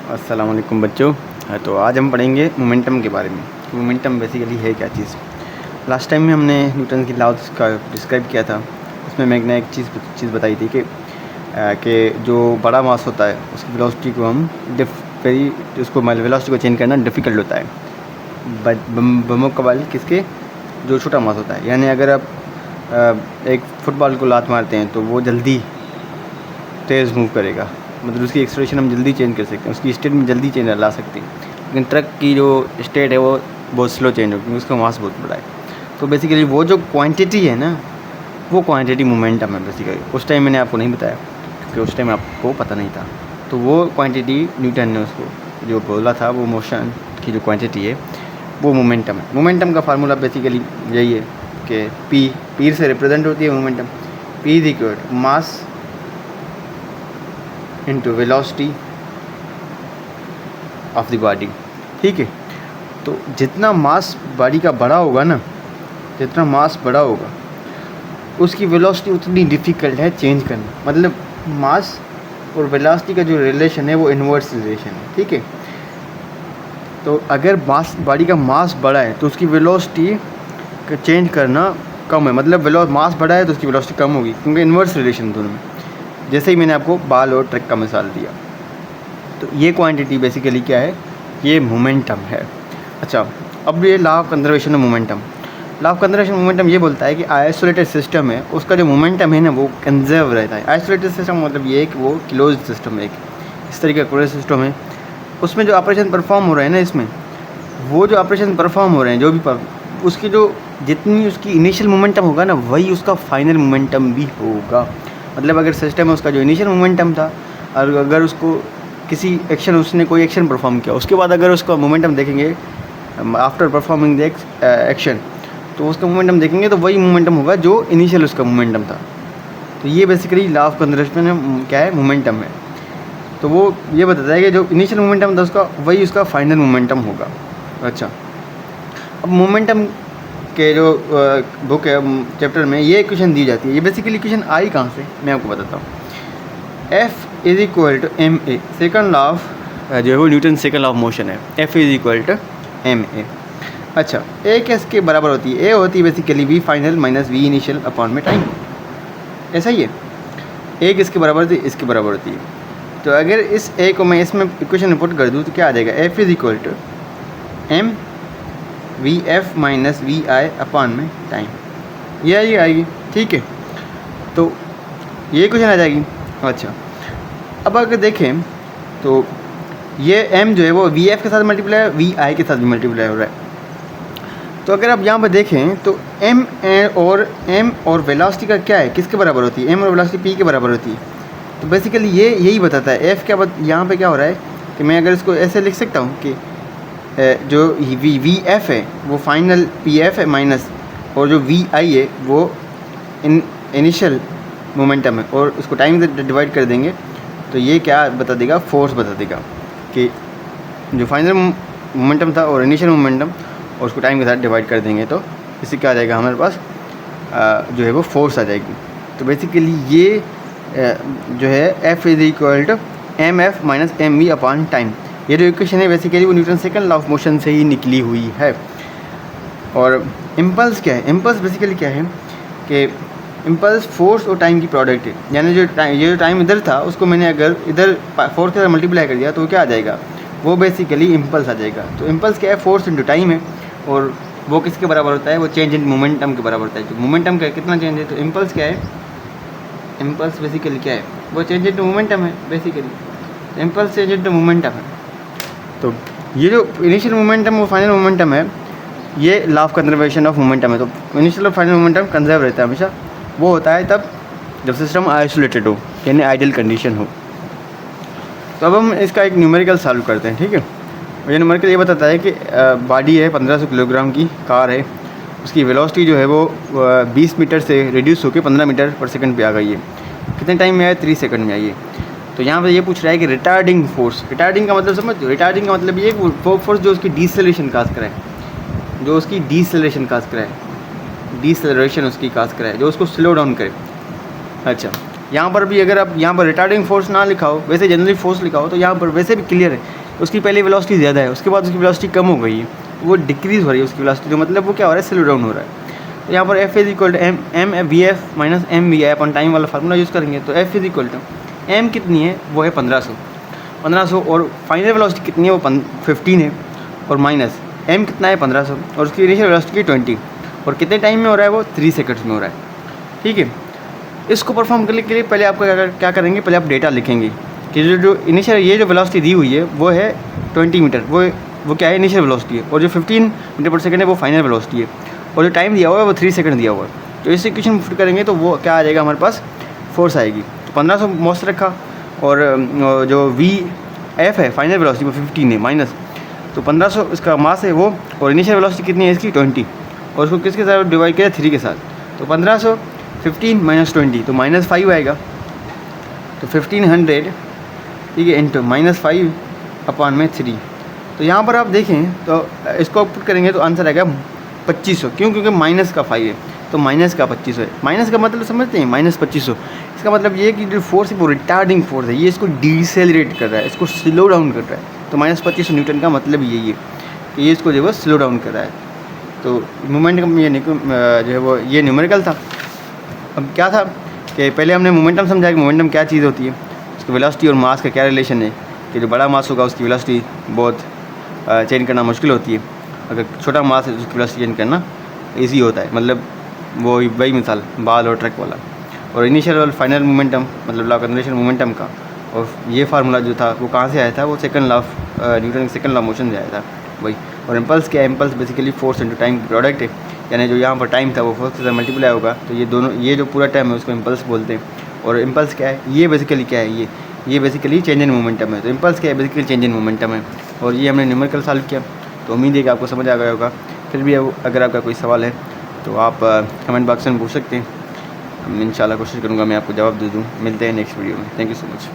अस्सलाम वालेकुम बच्चों। तो आज हम पढ़ेंगे मोमेंटम के बारे में। मोमेंटम बेसिकली है क्या चीज़। लास्ट टाइम में हमने न्यूटन की लॉज का डिस्क्राइब किया था। उसमें मैंने एक चीज़ बताई थी कि जो बड़ा मास होता है उसकी वेलोसिटी को हम उसको वेलोसिटी को चेंज करना डिफ़िकल्ट होता है बमुक़ाबिल किसके, जो छोटा मास होता है। यानी अगर आप एक फ़ुटबॉल को लात मारते हैं तो वो जल्दी तेज़ मूव करेगा, मतलब उसकी एक्सेलरेशन हम जल्दी चेंज कर सकते हैं, उसकी स्टेट में जल्दी चेंज ला सकते हैं। लेकिन ट्रक की जो स्टेट है वो बहुत स्लो चेंज होगी, उसका मास बहुत बड़ा है। तो बेसिकली वो जो क्वांटिटी है ना, वो क्वांटिटी मोमेंटम है बेसिकली। उस टाइम मैंने आपको नहीं बताया क्योंकि उस टाइम आपको पता नहीं था। तो वो क्वांटिटी न्यूटन ने उसको जो बोला था, वो मोशन की जो क्वांटिटी है वो मोमेंटम है। मोमेंटम का फार्मूला बेसिकली यही है कि पी से रिप्रेजेंट होती है momentum. P is equal to mass into velocity of the body. ठीक है, तो जितना मास बॉडी का बड़ा होगा ना, जितना मास बड़ा होगा उसकी वेलोसिटी उतनी डिफ़िकल्ट है चेंज करना। मतलब मास और वेलोसिटी का जो रिलेशन है वो इन्वर्स रिलेशन है। ठीक है, तो अगर मास बॉडी का मास बड़ा है तो उसकी वेलोसिटी का चेंज करना कम है। मतलब मास बड़ा है तो उसकी वेलोसिटी कम होगी, क्योंकि इन्वर्स रिलेशन दोनों में। जैसे ही मैंने आपको बाल और ट्रक का मिसाल दिया, तो ये क्वांटिटी बेसिकली क्या है, ये मोमेंटम है। अच्छा, अब ये law of conservation of momentum. Law of conservation momentum ये बोलता है कि आइसोलेटेड सिस्टम है, उसका जो मोमेंटम है ना वो कंजर्व रहता है। आइसोलेटेड सिस्टम मतलब ये है कि वो क्लोज सिस्टम है, एक इस तरीके का क्लोज सिस्टम है। उसमें जो ऑपरेशन परफॉर्म हो रहे हैं ना, इसमें वो जो ऑपरेशन परफॉर्म हो रहे हैं, जो भी उसकी जो जितनी उसकी इनिशियल मोमेंटम होगा ना, वही उसका फाइनल मोमेंटम भी होगा। मतलब अगर सिस्टम है, उसका जो इनिशियल मोमेंटम था, और अगर उसको किसी एक्शन, उसने कोई एक्शन परफॉर्म किया, उसके बाद अगर उसका मोमेंटम देखेंगे आफ्टर परफॉर्मिंग द एक्शन, तो उसका मोमेंटम देखेंगे तो वही मोमेंटम होगा जो इनिशियल उसका मोमेंटम था। तो ये बेसिकली लॉ ऑफ कंजर्वेशन क्या है, मोमेंटम है। तो वो ये बताता है कि जो इनिशियल मोमेंटम था उसका, वही उसका फाइनल मोमेंटम होगा। अच्छा, अब मोमेंटम के जो बुक है, चैप्टर में ये इक्वेशन दी जाती है। ये बेसिकली इक्वेशन आई कहाँ से, मैं आपको बताता हूँ। F is equal to M A, second law of जो है वो Newton second law of motion है। F is equal to M A. अच्छा, ए किसके बराबर होती है, ए होती है basically V final minus V initial upon में टाइम। ऐसा ही है, ए किसके बराबर होती है, इसके बराबर होती है। तो अगर इस ए को मैं इसमें इक्वेशन में पुट कर दूँ तो क्या आ जाएगा, F is equal to M V F minus V I upon में टाइम। ये आएगी। ठीक है, तो ये क्वेश्चन आ जाएगी। अच्छा, अब अगर देखें तो ये m जो है वो वी एफ के साथ मल्टीप्लाई है, वी आई के साथ भी मल्टीप्लाई हो रहा है। तो अगर आप यहाँ पर देखें तो m और वेलोसिटी का क्या है, किसके बराबर होती है, m और वेलोसिटी p के बराबर होती है। तो बेसिकली ये यही बताता है f क्या यहाँ पे क्या हो रहा है कि मैं अगर इसको ऐसे लिख सकता हूँ कि जो वी एफ है वो फाइनल पी एफ है माइनस, और जो वी आई है वो इनिशियल मोमेंटम है, और उसको टाइम से डिवाइड कर देंगे तो ये क्या बता देगा, फोर्स बता देगा कि जो फाइनल मोमेंटम था और इनिशियल मोमेंटम, और उसको टाइम के साथ डिवाइड कर देंगे तो इससे क्या आ जाएगा, हमारे पास जो है वो फोर्स आ जाएगी। तो बेसिकली ये जो है F is equal to M F minus M V upon time. ये जो इक्वेशन है बेसिकली वो Newton second law of motion से ही निकली हुई है। और इम्पल्स क्या है, इम्पल्स बेसिकली क्या है कि इम्पल्स फोर्स और टाइम की प्रोडक्ट है। यानी ये जो टाइम इधर था उसको मैंने अगर इधर फोर्स के साथ मल्टीप्लाई कर दिया तो क्या आ जाएगा, वो बेसिकली इम्पल्स आ जाएगा। तो इम्पल्स क्या है, फोर्स इंटू टाइम है, और वो किसके बराबर होता है, वो चेंज इन मोमेंटम के बराबर होता है। तो मोमेंटम का कितना चेंज है, तो इम्पल्स क्या है, इम्पल्स बेसिकली क्या है, वो चेंज इंटू मोमेंटम है basically. Impulse change into momentum है। तो ये जो इनिशियल मोमेंटम वो फाइनल मोमेंटम है, ये law of conservation of momentum है। तो इनिशियल और फाइनल मोमेंटम कंजर्व रहता है हमेशा। वो होता है तब जब सिस्टम आइसोलेटेड हो, यानी आइडियल कंडीशन हो। तो अब हम इसका एक न्यूमेरिकल सॉल्व करते हैं। ठीक है, ये न्यूमेरिकल ये बताता है कि बॉडी है 1500 किलोग्राम की कार है, उसकी वेलोसिटी जो है वो 20 मीटर से रिड्यूस होकर 15 मीटर पर सेकंड पे आ गई है। कितने टाइम में आई, 3 सेकंड में आई है। तो यहाँ पर ये पूछ रहा है कि रिटार्डिंग फोर्स, रिटार्डिंग का मतलब समझ, रिटार्डिंग का मतलब ये वो फोर्स जो उसकी डीसेलरेशन काज कराए, जो उसकी डीसेलरेशन काज कराए, डीसेलरेशन उसकी काज कराए, जो उसको स्लो डाउन करे। अच्छा, यहाँ पर भी अगर आप यहाँ पर रिटार्डिंग फोर्स ना लिखा हो, वैसे जनरली फोर्स लिखा हो, तो यहाँ पर वैसे भी क्लियर है उसकी पहले वेलोसिटी ज़्यादा है, उसके बाद उसकी वेलोसिटी कम हो गई है, वो डिक्रीज़ हो रही है उसकी वेलोसिटी, तो मतलब वो क्या हो रहा है, स्लो डाउन हो रहा है। तो यहाँ पर F is equal to M V F minus M V I upon time वाला फार्मूला यूज़ करेंगे। तो F is equal to M कितनी है, वो है 1500 और फाइनल वेलोसिटी कितनी है, वो 15 है, और माइनस एम कितना है 1500 और उसकी इनिशियल वेलोसिटी 20, और कितने टाइम में हो रहा है, वो 3 सेकंड्स में हो रहा है। ठीक है, इसको परफॉर्म करने के लिए पहले आपको क्या करेंगे, पहले आप डेटा लिखेंगे कि जो इनिशियल ये जो वेलोसिटी दी हुई है वो है 20 मीटर, वो क्या है, इनिशियल वेलोसिटी है, और जो 15 मीटर पर सेकंड है वो फाइनल वेलोसिटी है, और जो टाइम दिया हुआ है वो 3 सेकंड दिया हुआ है। तो इस इक्वेशन में पुट करेंगे तो वो क्या आ जाएगा, हमारे पास फोर्स आएगी। तो 1500 मॉस रखा, और जो वी एफ है फाइनल वेलोसिटी वो 15 है माइनस, तो 1500 इसका मास है वो, और इनिशियल वेलोसिटी कितनी है इसकी 20, और उसको किसके साथ डिवाइड किया, 3 के साथ। तो 1500 15 माइनस 20 तो -5 आएगा, तो 1500 ठीक है इंटू -5 अपॉन में 3। तो यहाँ पर आप देखें तो इसको पुट करेंगे तो आंसर आएगा 2500, क्योंकि माइनस का 5 है, तो माइनस का 2500 है। माइनस का मतलब समझते हैं, -2500, इसका मतलब ये कि जो फोर्स है वो रिटार्डिंग फोर्स है, ये इसको डिसेलरेट कर रहा है, इसको स्लो डाउन कर रहा है। तो -2500 न्यूटन का मतलब यही है कि ये इसको जो है वो स्लो डाउन कर रहा है। तो मोमेंटम ये जो है वो ये न्यूमेरिकल था। अब क्या था कि पहले हमने मोमेंटम समझा कि मोमेंटम क्या चीज़ होती है, उसकी वेलोसिटी और मास का क्या रिलेशन है, कि जो बड़ा मास होगा उसकी वेलोसिटी बहुत चेंज करना मुश्किल होती है, अगर छोटा मास है तो उसकी वेलोसिटी चेंज करना ईजी होता है। मतलब वो वही मिसाल बाल और ट्रक वाला। और इनिशियल और फाइनल मोमेंटम मतलब लॉ ऑफ कंजर्वेशन मोमेंटम का, और ये फार्मूला जो था वो कहाँ से आया था, वो सेकंड लॉ ऑफ न्यूटन के सेकंड लॉ मोशन से आया था वही। और इम्पल्स क्या है, impulse basically force into time product है, यानी जो यहाँ पर टाइम था वो फोर्स के साथ मल्टीप्लाई होगा, तो ये दोनों, ये जो पूरा टाइम है उसको इम्पल्स बोलते हैं। और इम्पल्स क्या है, ये बेसिकली क्या है, ये बेसिकली चेंज इन मोमेंटम है। तो इम्पल्स क्या है, बेसिकली चेंज इन मोमेंटम है, और ये हमने न्यूमेरिकल सॉल्व किया। तो उम्मीद है कि आपको समझ आ गया होगा। फिर भी अगर आपका कोई सवाल है तो आप कमेंट बॉक्स में पूछ सकते हैं, इंशाल्लाह कोशिश करूँगा मैं आपको जवाब दे दूँ। मिलते हैं नेक्स्ट वीडियो में। Thank you so much.